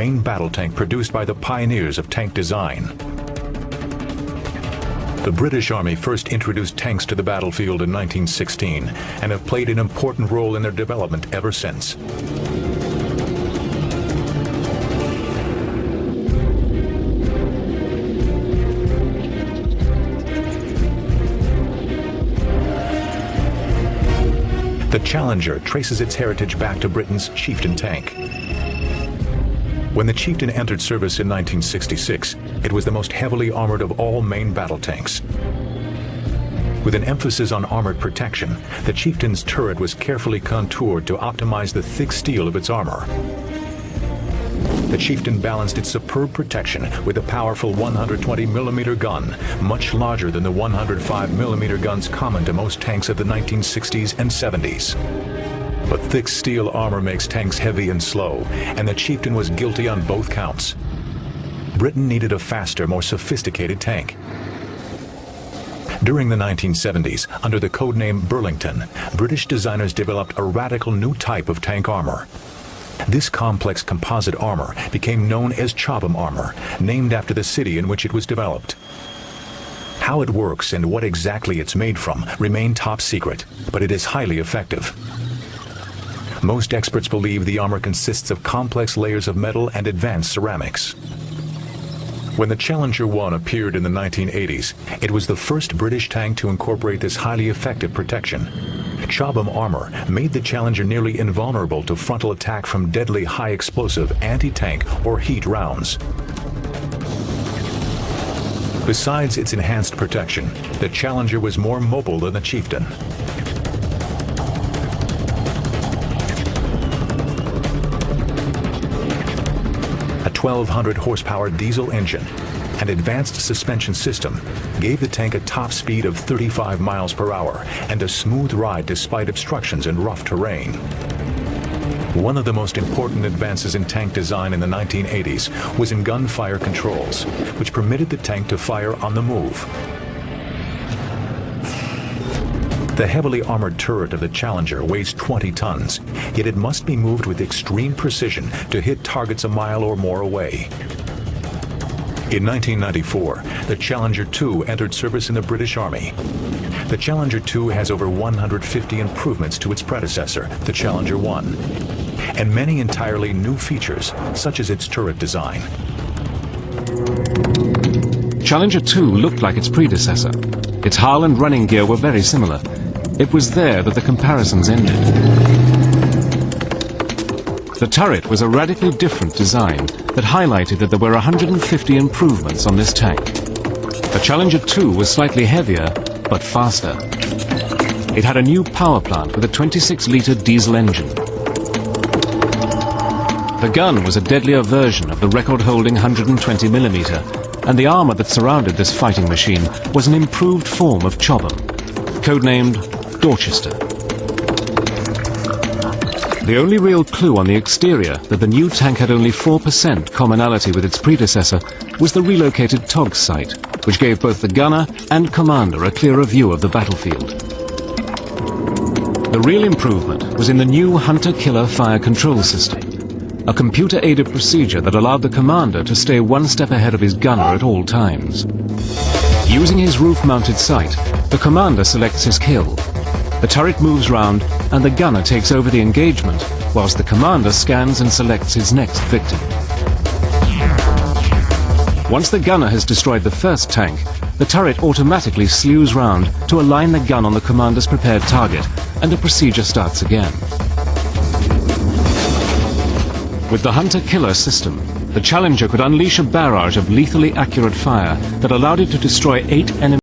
main battle tank produced by the pioneers of tank design. The British Army first introduced tanks to the battlefield in 1916 and have played an important role in their development ever since. The Challenger traces its heritage back to Britain's Chieftain tank. When the Chieftain entered service in 1966, it was the most heavily armored of all main battle tanks. With an emphasis on armored protection, the Chieftain's turret was carefully contoured to optimize the thick steel of its armor. The Chieftain balanced its superb protection with a powerful 120mm gun, much larger than the 105mm guns common to most tanks of the 1960s and 70s. But thick steel armor makes tanks heavy and slow, and the Chieftain was guilty on both counts. Britain needed a faster, more sophisticated tank. During the 1970s, under the codename Burlington, British designers developed a radical new type of tank armor. This complex composite armor became known as Chobham armor, named after the city in which it was developed. How it works and what exactly it's made from remain top secret, but it is highly effective. Most experts believe the armor consists of complex layers of metal and advanced ceramics. When the Challenger 1 appeared in the 1980s, it was the first British tank to incorporate this highly effective protection. Chobham armor made the Challenger nearly invulnerable to frontal attack from deadly high-explosive anti-tank or heat rounds. Besides its enhanced protection, the Challenger was more mobile than the Chieftain. A 1,200 horsepower diesel engine and advanced suspension system gave the tank a top speed of 35 miles per hour and a smooth ride despite obstructions in rough terrain. One of the most important advances in tank design in the 1980s was in gunfire controls, which permitted the tank to fire on the move. The heavily armored turret of the Challenger weighs 20 tons, yet it must be moved with extreme precision to hit targets a mile or more away. In 1994, the Challenger 2 entered service in the British Army. The Challenger 2 has over 150 improvements to its predecessor, the Challenger 1, and many entirely new features, such as its turret design. Challenger 2 looked like its predecessor. Its hull and running gear were very similar. It was there that the comparisons ended. The turret was a radically different design that highlighted that there were 150 improvements on this tank. The Challenger 2 was slightly heavier, but faster. It had a new power plant with a 26-litre diesel engine. The gun was a deadlier version of the record-holding 120mm, and the armour that surrounded this fighting machine was an improved form of Chobham, codenamed Dorchester. The only real clue on the exterior that the new tank had only 4% commonality with its predecessor was the relocated TOG sight, which gave both the gunner and commander a clearer view of the battlefield. The real improvement was in the new hunter-killer fire control system, a computer-aided procedure that allowed the commander to stay one step ahead of his gunner at all times. Using his roof-mounted sight, the commander selects his kill. The turret moves round and the gunner takes over the engagement, whilst the commander scans and selects his next victim. Once the gunner has destroyed the first tank, the turret automatically slews round to align the gun on the commander's prepared target, and the procedure starts again. With the hunter-killer system, the Challenger could unleash a barrage of lethally accurate fire that allowed it to destroy 8 enemy